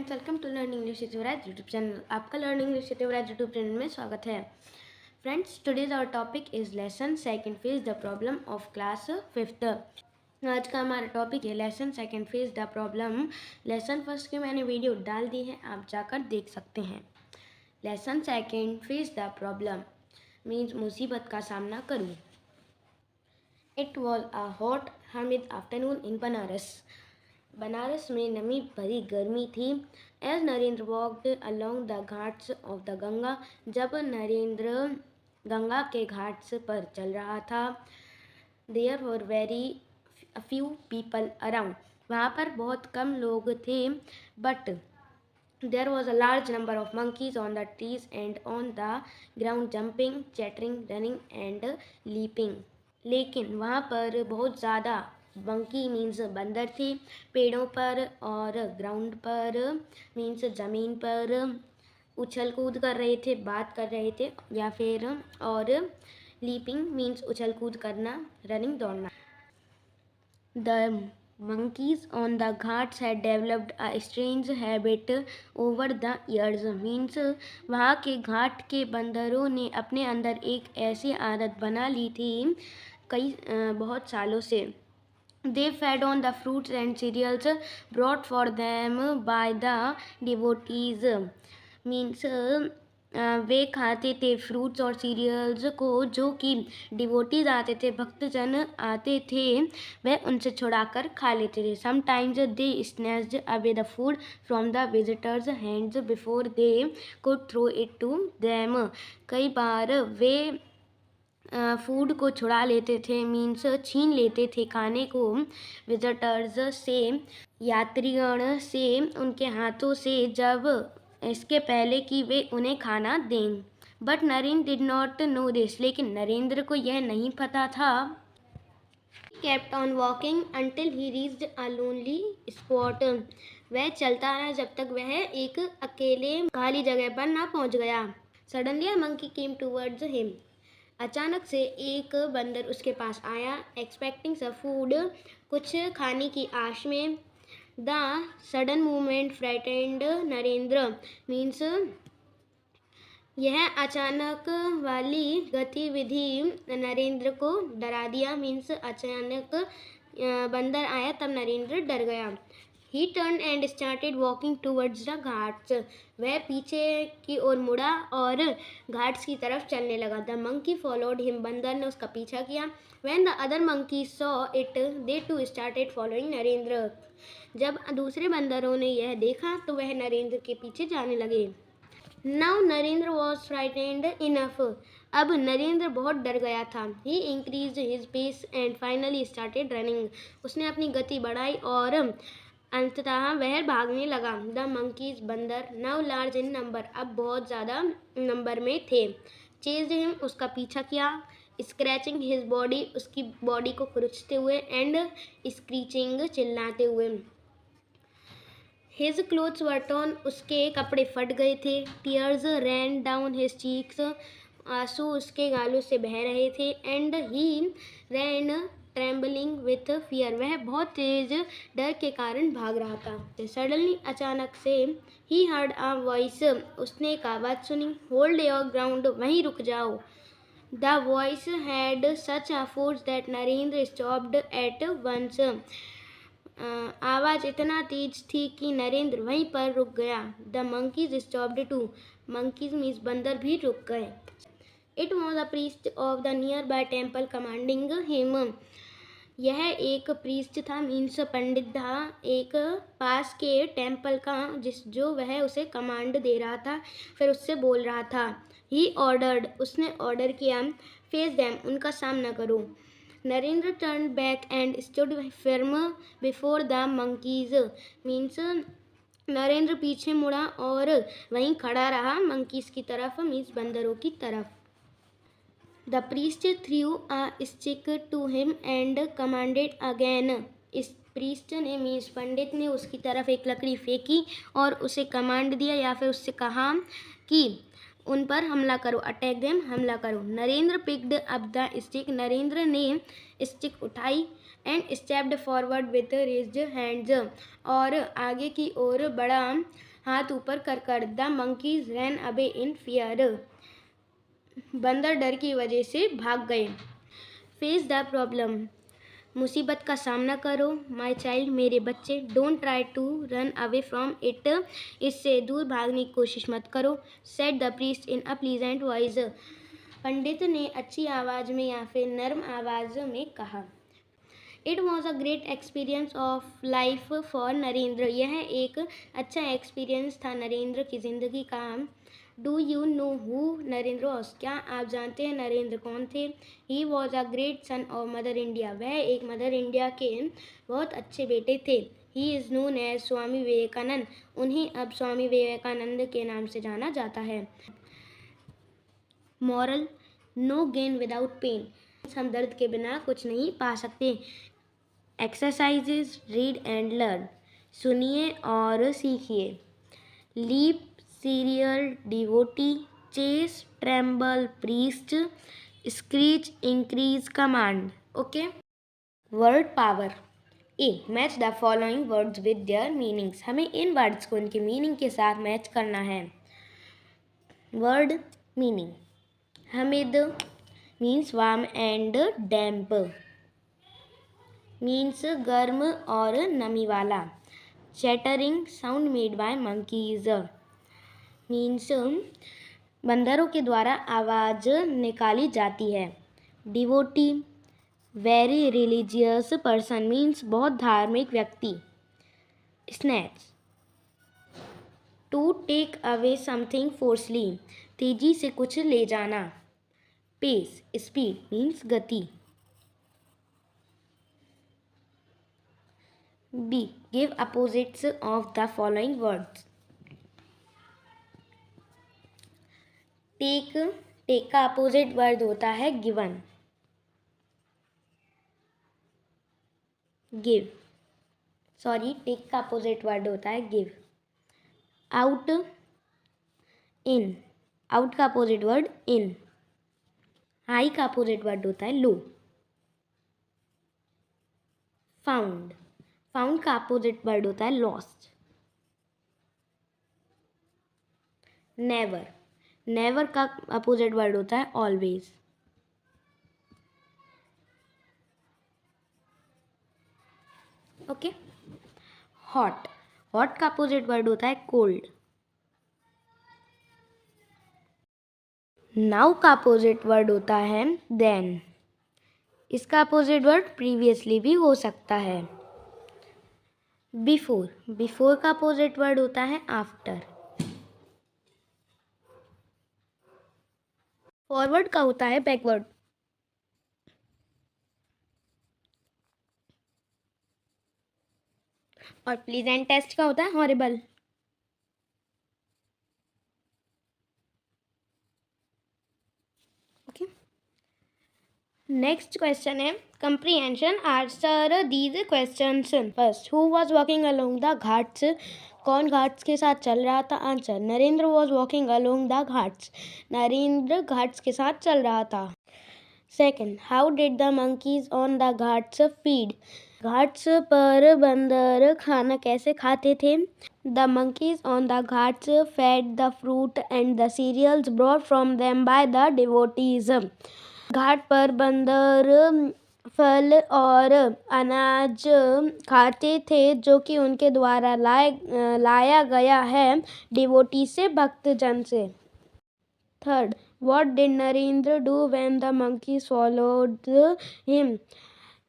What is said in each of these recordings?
Friends, welcome to learning English with Yuvraj YouTube channel. आपका learning English with Yuvraj YouTube channel में स्वागत है। Friends, today's our topic is lesson second phase the problem of class fifth. आज का हमारा topic है lesson second phase the problem. Lesson first की मैंने वीडियो डाल दी है, आप जाकर देख सकते हैं। Lesson second phase the problem means मुसीबत का सामना करूँ। It was a hot humid afternoon in Banaras में नमी भरी गर्मी थी। As Narendra walked along the ghats of the Ganga, जब नरेंद्र गंगा के घाट्स पर चल रहा था। There were very few people around, वहाँ पर बहुत कम लोग थे। But there was a large number of monkeys on the trees and on the ground, jumping, chattering, running and leaping. लेकिन वहाँ पर बहुत ज़्यादा मंकी मीन्स बंदर थे पेड़ों पर, और ग्राउंड पर मीन्स ज़मीन पर उछल कूद कर रहे थे, बात कर रहे थे, या फिर और लीपिंग मीन्स उछल कूद करना, रनिंग दौड़ना। The monkeys on the ghats had developed a strange habit over the years means वहाँ के घाट के बंदरों ने अपने अंदर एक ऐसी आदत बना ली थी बहुत सालों से। They fed on the fruits and cereals brought for them by the devotees means वे खाते थे फ्रूट्स और सीरियल्स को जो कि डिवोटीज आते थे, भक्तजन आते थे, वह उनसे छुड़ाकर खा लेते थे। Sometimes they snatched away the food from the visitors hands before they could throw it to them. कई बार वे फूड को छुड़ा लेते थे मीन्स छीन लेते थे खाने को विजिटर्स से, यात्रीगण से, उनके हाथों से, जब इसके पहले कि वे उन्हें खाना दें। But Narendra did not know this, लेकिन नरेंद्र को यह नहीं पता था। Kept on walking until he reached a lonely spot, वह चलता रहा जब तक वह एक अकेले खाली जगह पर ना पहुंच गया। Suddenly a monkey came towards him, अचानक से एक बंदर उसके पास आया। एक्सपेक्टिंग सम फूड, कुछ खाने की आश में। The sudden movement frightened Narendra means यह अचानक वाली गतिविधि नरेंद्र को डरा दिया मीन्स अचानक बंदर आया तब नरेंद्र डर गया। He turned and started walking towards the Ghats, वह पीछे की ओर मुड़ा और घाट्स की तरफ चलने लगा। The monkey followed him, बंदर ने उसका पीछा किया। When the other monkeys saw it, they too started following Narendra, जब दूसरे बंदरों ने यह देखा तो वह नरेंद्र के पीछे जाने लगे। Now Narendra was frightened enough, अब नरेंद्र बहुत डर गया था। He increased his pace and finally started running, उसने अपनी गति बढ़ाई और अंततः वह भागने लगा। द monkeys, बंदर, now large in number, अब बहुत ज़्यादा नंबर में थे। chased him, उसका पीछा किया। scratching his body, उसकी बॉडी को खुरचते हुए। and screeching, चिल्लाते हुए। His clothes were torn, उसके कपड़े फट गए थे। Tears ran down his cheeks, आंसू उसके गालों से बह रहे थे। And he ran trembling with fear, वह बहुत तेज डर के कारण भाग रहा था। Suddenly, अचानक से, he heard a voice, उसने एक आवाज़ सुनी। Hold your ground, वहीं रुक जाओ। The voice had such a force that Narendra stopped at once, आवाज़ इतना तेज थी कि नरेंद्र वहीं पर रुक गया। The monkeys stopped too, monkeys means बंदर भी रुक गए। It was a priest of the nearby temple commanding him, यह एक प्रीस्ट था मीन्स पंडित था एक पास के टेम्पल का, जो वह उसे कमांड दे रहा था, फिर उससे बोल रहा था। He ordered, उसने ऑर्डर किया। Face them, उनका सामना करो। Narendra turned back and stood firm before the monkeys means Narendra पीछे मुड़ा और वहीं खड़ा रहा monkeys की तरफ मीन्स बंदरों की तरफ। The priest threw a stick to him and commanded again, इस प्रीस्ट ने मीन्स पंडित ने उसकी तरफ एक लकड़ी फेंकी और उसे कमांड दिया या फिर उससे कहा कि उन पर हमला करो। अटैक देम, हमला करो। Narendra picked up the stick, Narendra ने स्टिक उठाई। And stepped forward with raised hands, और आगे की ओर बढ़ा हाथ ऊपर कर the monkeys ran away in fear. बंदर डर की वजह से भाग गए। फेस द प्रॉब्लम, मुसीबत का सामना करो। माई चाइल्ड, मेरे बच्चे। Don't try to run away from it, इससे दूर भागने की कोशिश मत करो। Said the priest in a pleasant voice, पंडित ने अच्छी आवाज़ में या फिर नर्म आवाज़ में कहा। It was a great experience of life for Narendra, यह एक अच्छा एक्सपीरियंस था नरेंद्र की ज़िंदगी का। Do you know who Narendra was, क्या आप जानते हैं नरेंद्र कौन थे? He was a great son of mother India, वह एक मदर इंडिया के बहुत अच्छे बेटे थे। He is known as Swami Vivekananda, उन्हें अब स्वामी विवेकानंद के नाम से जाना जाता है। Moral, no gain without pain, हम दर्द के बिना कुछ नहीं पा सकते। एक्सरसाइजेज, रीड एंड लर्न, सुनिए और सीखिए। Leap, cereal, devotee, chase, tremble, priest, screech, increase, command. Okay. Word power. A, match the following words with their meanings, हमें इन वर्ड्स को इनके मीनिंग के साथ मैच करना है। Word meaning, humid means warm and damp, means गर्म और नमी वाला। Chattering, sound made by monkeys, means बंदरों के द्वारा आवाज़ निकाली जाती है। Devotee, very religious person, means बहुत धार्मिक व्यक्ति। Snatch, to take away something forcefully, तेजी से कुछ ले जाना। पेस, स्पीड, मीन्स गति। B, give opposites of the following words. Take, take का अपोजिट वर्ड होता है गिवन। गिव, सॉरी, टेक का अपोजिट वर्ड होता है गिव। आउट, इन, आउट का अपोजिट वर्ड इन। हाई का अपोजिट वर्ड होता है लो। फाउंड, फाउंड का अपोजिट वर्ड होता है लॉस्ट। नेवर, नेवर का अपोजिट वर्ड होता है ऑलवेज। ओके। हॉट, हॉट का अपोजिट वर्ड होता है कोल्ड। नाउ का अपोजिट वर्ड होता है देन, इसका अपोजिट वर्ड प्रीवियसली भी हो सकता है। बिफोर, बिफोर का अपोजिट वर्ड होता है आफ्टर। फॉरवर्ड का होता है बैकवर्ड। और प्लीजेंट टेस्ट का होता है हॉरिबल। ओके, नेक्स्ट क्वेश्चन है comprehension, answer these questions. First, who was walking along the ghats, कौन घाट्स के साथ चल रहा था? Answer, Narendra was walking along the ghats, Narendra ghats के साथ चल रहा था। Second, how did the monkeys on the ghats feed, ghats पर बंदर खाना कैसे खाते थे? The monkeys on the ghats fed the fruit and the cereals brought from them by the devotees, घाट पर बंदर फल और अनाज खाते थे जो कि उनके द्वारा लाया गया है डिवोटी से, भक्तजन से। Third, what did Narendra do when the monkeys followed him,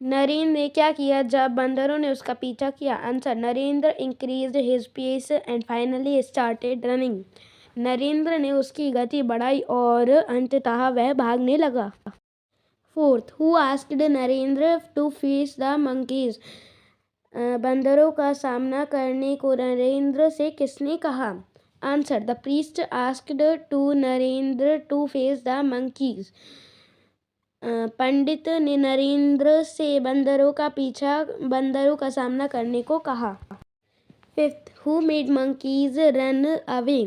Narendra ने क्या किया जब बंदरों ने उसका पीछा किया? Answer, Narendra increased his pace and finally started running, Narendra ने उसकी गति बढ़ाई और अंततः वह भागने लगा। Fourth, who asked Narendra to face the monkeys, बंदरों का सामना करने को नरेंद्र से किसने कहा? Answer, the priest asked to Narendra to face the monkeys, पंडित ने नरेंद्र से बंदरों का सामना करने को कहा। Fifth, who made monkeys run away,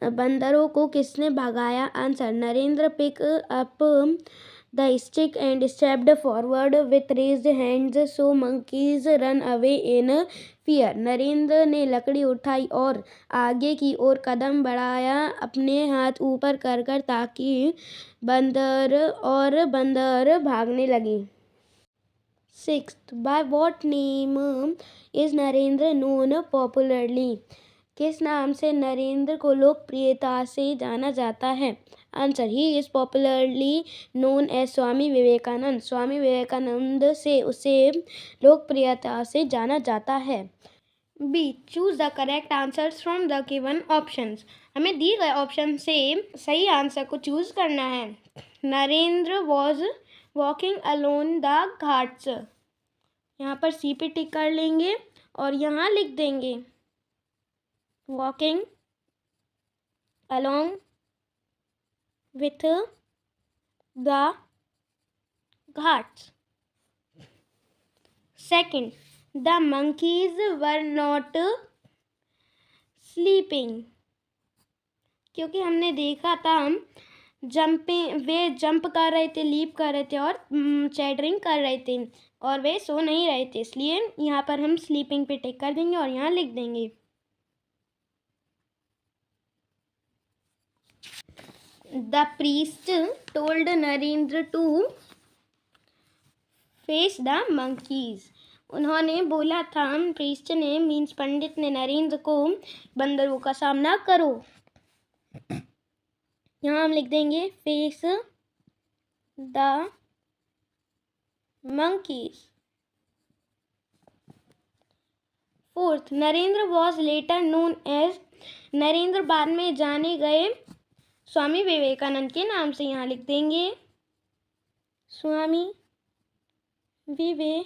बंदरों को किसने भगाया? Answer, Narendra pick up the stick and stepped forward with raised hands, so monkeys run away in fear. Narendra ने लकड़ी उठाई और आगे की ओर कदम बढ़ाया, अपने हाथ ऊपर कर ताकि बंदर भागने लगे. Sixth, by what name is Narendra known popularly? किस नाम से नरेंद्र को लोकप्रियता से जाना जाता है? Answer, he is popularly known as Swami Vivekananda. Swami Vivekananda से उसे लोकप्रियता से जाना जाता है. B, choose the correct answers from the given options. हमें दी गए ऑप्शन से सही आंसर को चूज करना है. Narendra was walking alone the Ghats. यहाँ पर सी पे टिक कर लेंगे और यहाँ लिख देंगे walking along with the ghats. Second, the monkeys were not sleeping. क्योंकि हमने देखा था वे जंप कर रहे थे, लीप कर रहे थे और चैटरिंग कर रहे थे और वे सो नहीं रहे थे, इसलिए यहाँ पर हम स्लीपिंग पे टिक कर देंगे और यहाँ लिख देंगे. The priest told Narendra to face the monkeys. उन्होंने बोला था, प्रीस्ट ने मीन्स पंडित ने नरेंद्र को बंदरों का सामना करो. यहाँ हम लिख देंगे face the monkeys. Fourth, Narendra was later known as. Narendra बाद में जाने गए स्वामी विवेकानंद के नाम से. यहाँ लिख देंगे Swami Vivekananda.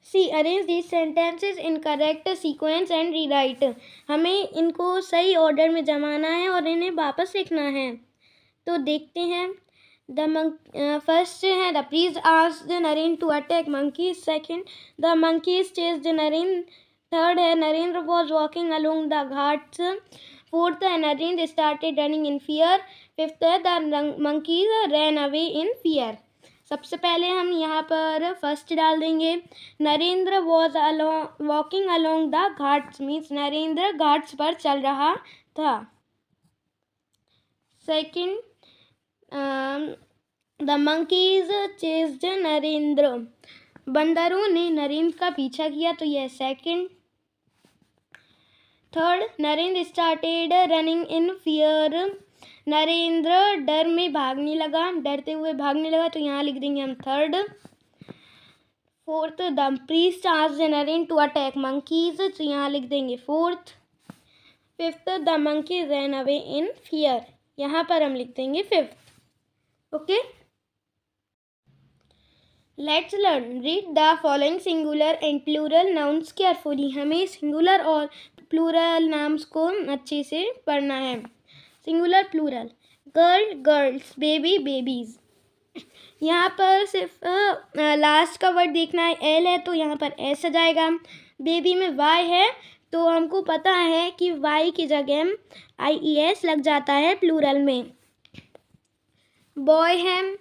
C, arrange these sentences in correct sequence and rewrite. हमें इनको सही ऑर्डर में जमाना है और इन्हें वापस लिखना है. तो देखते हैं. फर्स्ट है the priest asked Narendra to attack monkeys. Second, the monkeys chased Narendra. Third है Narendra was walking along the ghats. Fourth है Narendra started running in fear. Fifth है the monkeys ran away in fear. सबसे पहले हम यहाँ पर फर्स्ट डाल देंगे. Narendra was walking along the ghats means Narendra Ghats पर चल रहा था. Second, the monkeys chased Narendra. बंदरों ने नरेंद्र का पीछा किया, तो यह second. Third, Narendra started running in fear. Narendra डर में भागने लगा, डरते हुए भागने लगा, तो यहाँ लिख देंगे हम third. Fourth, the priest asked Narendra to attack monkeys, तो यहाँ लिख देंगे fourth. Fifth, the monkeys ran away in fear. यहाँ पर हम लिख देंगे fifth. Okay, let's learn. Read the following singular and plural nouns carefully. हमें सिंगुलर और प्लूरल नाउन्स को अच्छे से पढ़ना है. Singular, plural. Girl, girls. Baby, babies. यहाँ पर सिर्फ लास्ट का वर्ड देखना है. एल है तो यहाँ पर एस आ जाएगा. बेबी में वाई है तो हमको पता है कि वाई की जगह IES लग जाता है प्लूरल में. बॉय है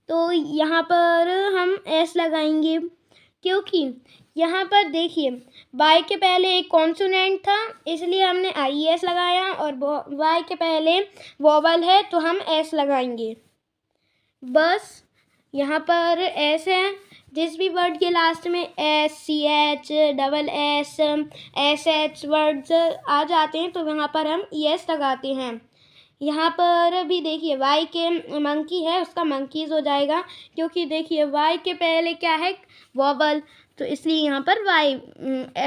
तो यहाँ पर हम एस लगाएंगे, क्योंकि यहाँ पर देखिए वाई के पहले एक कॉन्सोनेंट था इसलिए हमने IES लगाया और वाई के पहले वोवल है तो हम एस लगाएंगे. बस यहाँ पर एस है. जिस भी वर्ड के लास्ट में SCH, SS, SH वर्ड्स आ जाते हैं तो यहाँ पर हम ES लगाते हैं. यहाँ पर भी देखिए वाई के मंकी है उसका मंकीज हो जाएगा, क्योंकि देखिए वाई के पहले क्या है वॉवल, तो इसलिए यहाँ पर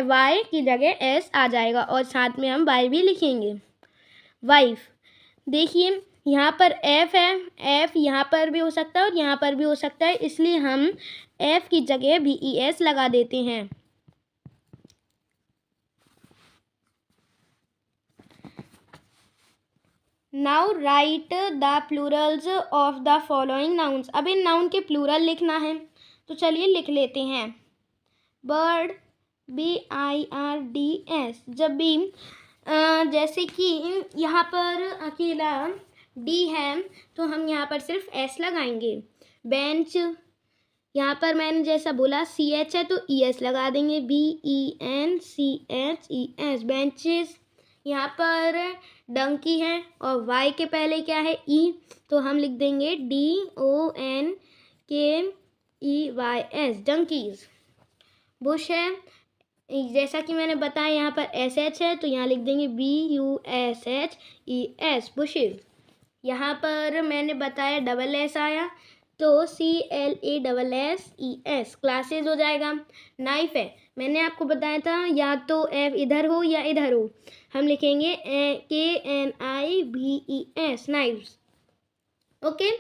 वाई की जगह एस आ जाएगा और साथ में हम वाई भी लिखेंगे. वाइफ. देखिए यहाँ पर एफ है, एफ यहाँ पर भी हो सकता है और यहाँ पर भी हो सकता है, इसलिए हम एफ की जगह भी ES लगा देते हैं. Now right the Plurals of the following nouns. अब इन नाउन के प्लूरल लिखना है तो चलिए लिख लेते हैं. Bird, BIRDS. जब भी जैसे कि यहाँ पर अकेला डी है तो हम यहाँ पर सिर्फ एस लगाएंगे। बेंच, यहाँ पर मैंने जैसा बोला सी एच है तो ई एस लगा देंगे, BENCHES बेंचेस। यहाँ पर डंकी है और वाई के पहले क्या है ई, तो हम लिख देंगे DONKEYS डंकीज। बुश है, जैसा कि मैंने बताया यहाँ पर SH है तो यहाँ लिख देंगे BUSHES बुशेज। यहाँ पर मैंने बताया डबल एस आया तो CLASSES क्लासेस हो जाएगा। नाइफ है, मैंने आपको बताया था या तो एफ इधर हो या इधर हो, हम लिखेंगे KNIVES knives. Okay.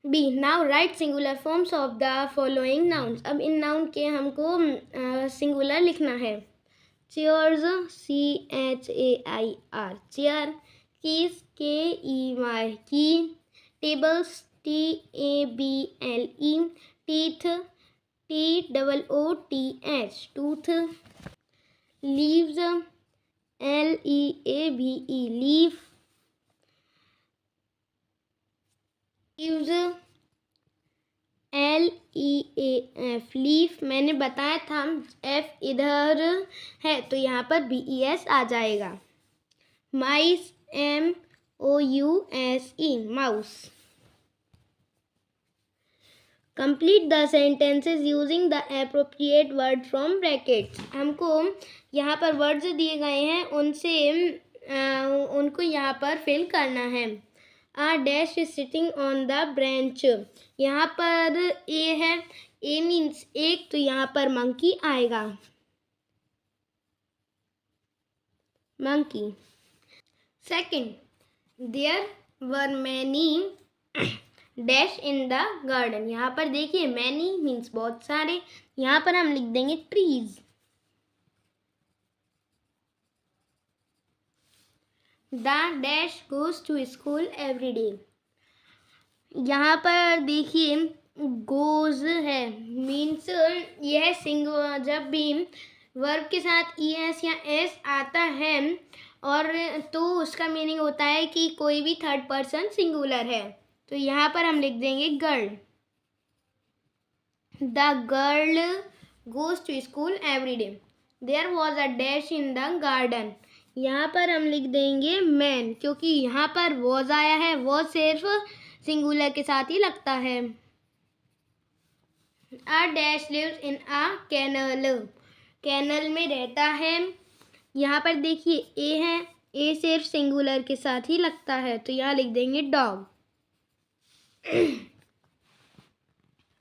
B, now write singular forms of the following nouns. अब इन नाउन के हमको सिंगुलर लिखना है। Chairs, CHAIR chair. Keys, KEY key. Tables, TABLE teeth, TOOTH tooth. Leaves, LEAVE leaf. Leaves, LEAF leaf. मैंने बताया था F इधर है तो यहाँ पर BES आ जाएगा। माइस, MOUSE mouse. Complete the sentences using the appropriate word from brackets. हमको यहाँ पर वर्ड्स दिए गए हैं उनको यहाँ पर फिल करना है। A dash is sitting on the branch, यहाँ पर ए है, ए मीन्स एक, तो यहाँ पर मंकी आएगा, monkey. Second, there were many dash in the garden, यहाँ पर देखिए मैनी मीन्स बहुत सारे, यहाँ पर हम लिख देंगे trees. The dash goes to school every day, यहाँ पर देखिए गोज है मीन्स यह सिंगुलर, जब भी वर्ब के साथ ES या S आता है और तो उसका मीनिंग होता है कि कोई भी थर्ड पर्सन सिंगुलर है, तो यहाँ पर हम लिख देंगे girl. The girl goes to school every day. There was a dash in the garden, यहाँ पर हम लिख देंगे मैन, क्योंकि यहाँ पर वॉज आया है, वॉज सिर्फ सिंगुलर के साथ ही लगता है। A dash lives in a canal, canal में रहता है, यहाँ पर देखिए ए है, ए सिर्फ सिंगुलर के साथ ही लगता है, तो यहाँ लिख देंगे dog.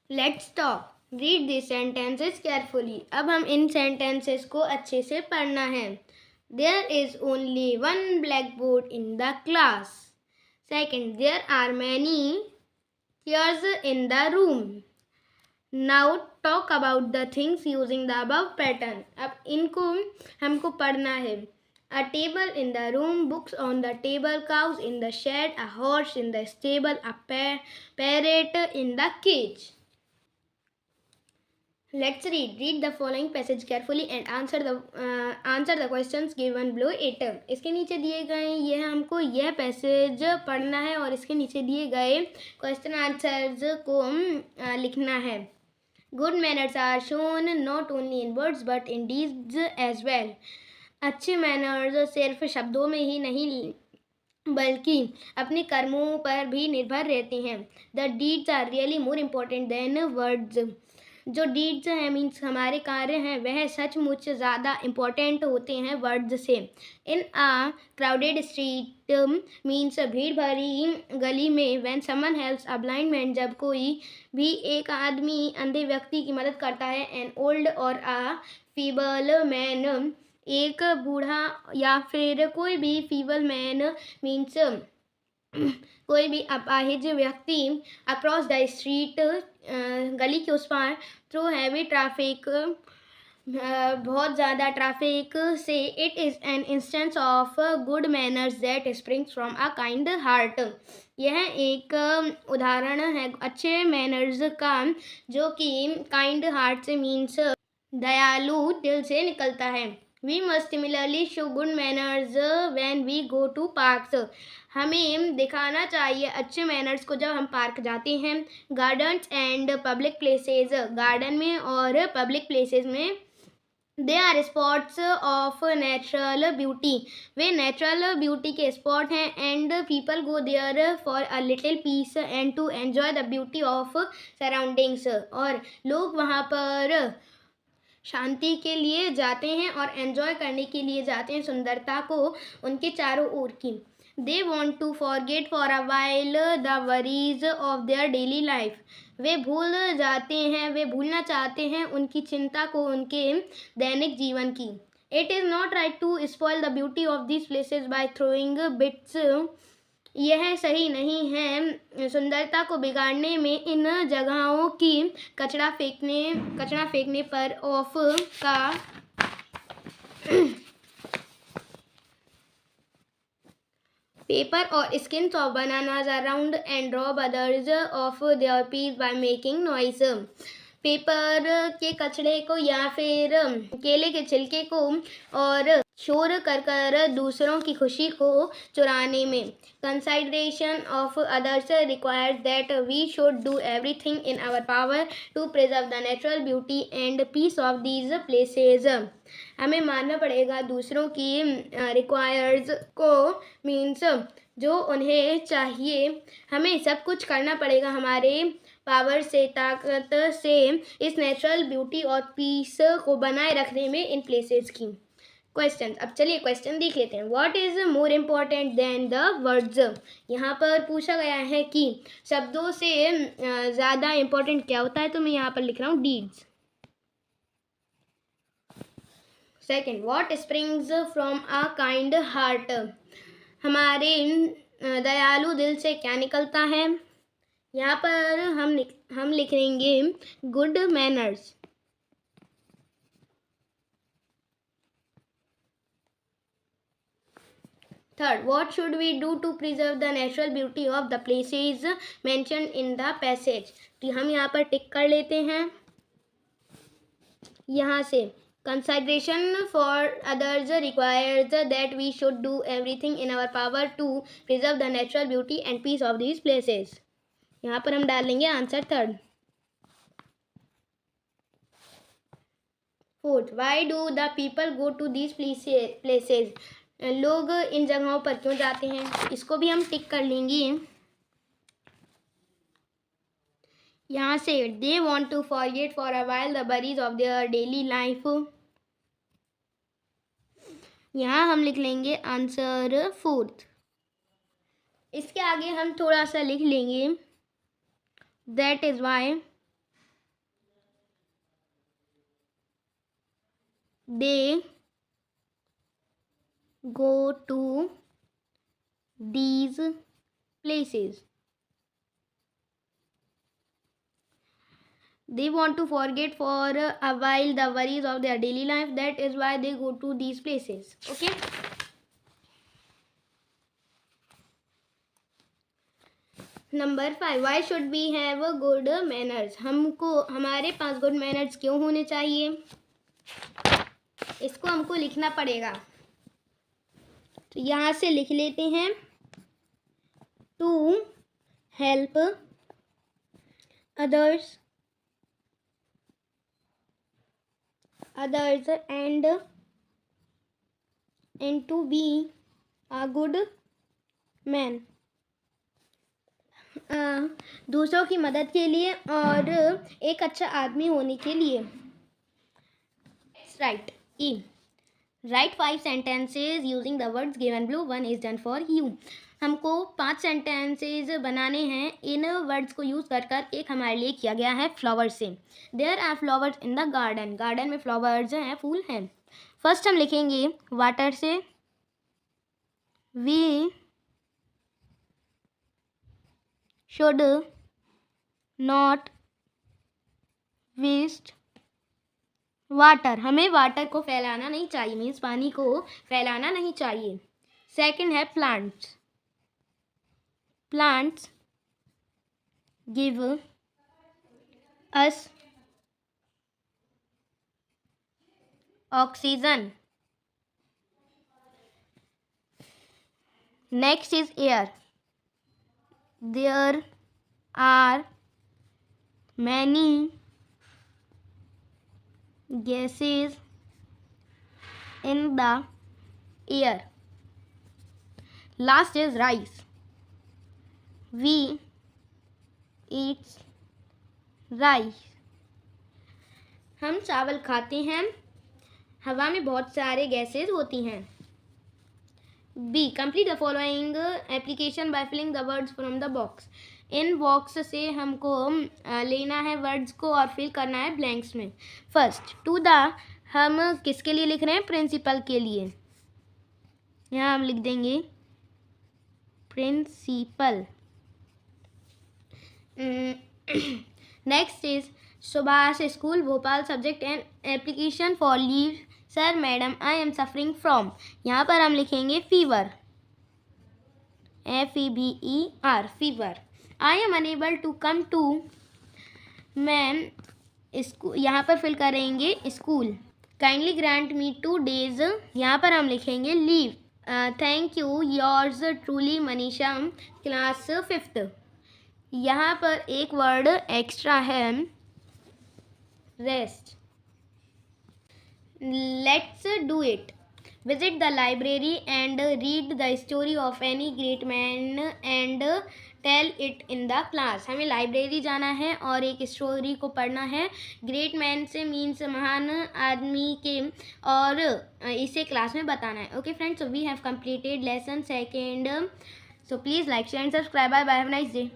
Let's talk, read this sentences carefully. अब हम इन सेंटेंसेस को अच्छे से पढ़ना है। There is only one black board in the class. Second, there are many chairs in the room. Now talk about the things using the above pattern. अब इनको हमको पढ़ना है। A table in the room, books on the table, cows in the shed, a horse in the stable, a parrot in the cage. Let's read. Read the following passage carefully and answer the questions given below it. इसके नीचे दिए गए यह हमको यह passage पढ़ना है और इसके नीचे दिए गए क्वेश्चन आंसर्स को लिखना है। Good manners are shown not only in words but in deeds as well. अच्छे मैनर्स सिर्फ शब्दों में ही नहीं बल्कि अपने कर्मों पर भी निर्भर रहते हैं। The deeds are really more important than words. जो डीड्स हैं मीन्स हमारे कार्य हैं वह सचमुच ज़्यादा इम्पोर्टेंट होते हैं वर्ड्स से। इन आ क्राउडेड स्ट्रीट मीन्स भीड़ भरी गली में। When someone helps a blind man, जब कोई भी एक आदमी अंधे व्यक्ति की मदद करता है। एन ओल्ड और अ फीबल मैन, एक बूढ़ा या फिर कोई भी फीबल मैन मीन्स कोई भी अपाहिज व्यक्ति। अक्रॉस द स्ट्रीट, गली के उस पार। थ्रू हैवी ट्रैफिक, बहुत ज़्यादा ट्रैफिक से। It is an instance of good manners that springs from a kind heart. यह एक उदाहरण है अच्छे मैनर्स का जो कि काइंड हार्ट से मीन्स दयालु दिल से निकलता है। We must similarly show good manners when we go to parks. हमें दिखाना चाहिए अच्छे मैनर्स को जब हम पार्क जाते हैं। Gardens and public places, garden में और पब्लिक प्लेसेस में they are spots of natural beauty, वे नेचुरल ब्यूटी के स्पॉट हैं। And people go there for a little peace and to enjoy the beauty of surroundings, और लोग वहाँ पर शांति के लिए जाते हैं और एन्जॉय करने के लिए जाते हैं सुंदरता को उनके चारों ओर की। They want to forget for a while the worries of their daily life, वे भूलना चाहते हैं उनकी चिंता को उनके दैनिक जीवन की। It is not right to spoil the beauty of this places by throwing bits, यह सही नहीं है सुंदरता को बिगाड़ने में इन जगहों की कचरा फेंकने पर ऑफ का पेपर और skins of bananas around and rob others of their peace by making noise, paper के कचड़े को या फिर केले के छिलके को और शोर कर कर दूसरों की खुशी को चुराने में। Consideration of others requires that we should do everything in our power to preserve the natural beauty and peace of these places, हमें मानना पड़ेगा दूसरों की रिक्वायर्स को, मीन्स जो उन्हें चाहिए, हमें सब कुछ करना पड़ेगा हमारे पावर से, ताकत से, इस नेचुरल ब्यूटी और पीस को बनाए रखने में इन प्लेसेस की। क्वेश्चन, अब चलिए क्वेश्चन देख लेते हैं। What is more important than the words, यहाँ पर पूछा गया है कि शब्दों से ज़्यादा इम्पोर्टेंट क्या होता है, तो मैं यहाँ पर लिख रहा हूँ deeds. Second, what springs from a kind heart, हमारे दयालु दिल से क्या निकलता है। यहाँ पर हम लिखेंगे good manners. Third, what should we do to preserve the natural beauty of the places mentioned in the passage, तो हम यहाँ पर टिक कर लेते हैं। यहाँ से consideration for others requires that we should do everything in our power to preserve the natural beauty and peace of these places, यहाँ पर हम डालेंगे answer third. Fourth, why do the people go to these places, लोग इन जगहों पर क्यों जाते हैं, इसको भी हम टिक कर लेंगे। यहाँ से they want to forget for a while the worries of their daily life, यहाँ हम लिख लेंगे आंसर फोर्थ। इसके आगे हम थोड़ा सा लिख लेंगे that is why they go to these places, they want to forget for a while the worries of their daily life, that is why they go to these places. Okay, number 5, why should we have good manners, हमको हमारे पास good manners क्यों होने चाहिए, इसको हमको लिखना पड़ेगा। तो यहाँ से लिख लेते हैं to help others and to be a good man, दूसरों की मदद के लिए और एक अच्छा आदमी होने के लिए। Right E, right 5 sentences using the words given below, 1 is done for you, हमको 5 सेंटेंसेज बनाने हैं इन वर्ड्स को यूज़ कर कर, एक हमारे लिए किया गया है फ्लावर से। There are flowers in the garden, garden में फ्लावर्स हैं, फूल हैं। फर्स्ट हम लिखेंगे वाटर से, we should not waste water, हमें वाटर को फैलाना नहीं चाहिए, मीन्स पानी को फैलाना नहीं चाहिए। सेकंड है plants, plants give us oxygen, next is air. There are many gases in the air. Last is rice. We eat rice. हम चावल खाते हैं. हवा में बहुत सारे गैसेज होती हैं. B. Complete the following application by filling the words from the box. In box से हमको लेना है वर्ड्स को और फिल करना है ब्लैंक्स में. फर्स्ट टू द, हम किसके लिए लिख रहे हैं? प्रिंसिपल के लिए. यहाँ हम लिख देंगे principal. Next is Subhash school Bhopal. Subject and application for leave. Sir madam I am suffering from. यहाँ पर हम लिखेंगे fever. FEVER fever. I am unable to come to. मैं स्कूल, यहाँ पर फिल करेंगे school. Kindly grant me 2 days. यहाँ पर हम लिखेंगे leave. Thank you yours truly Manisha. Class 5th. यहाँ पर एक वर्ड एक्स्ट्रा है, rest. Let's do it. Visit the library and read the story of any great man and tell it in the class. हमें library जाना है और एक story को पढ़ना है. ग्रेट मैन से मीन्स महान आदमी के, और इसे क्लास में बताना है. Okay friends, so we have completed lesson second. So please like share and subscribe. Bye bye. Have a nice day.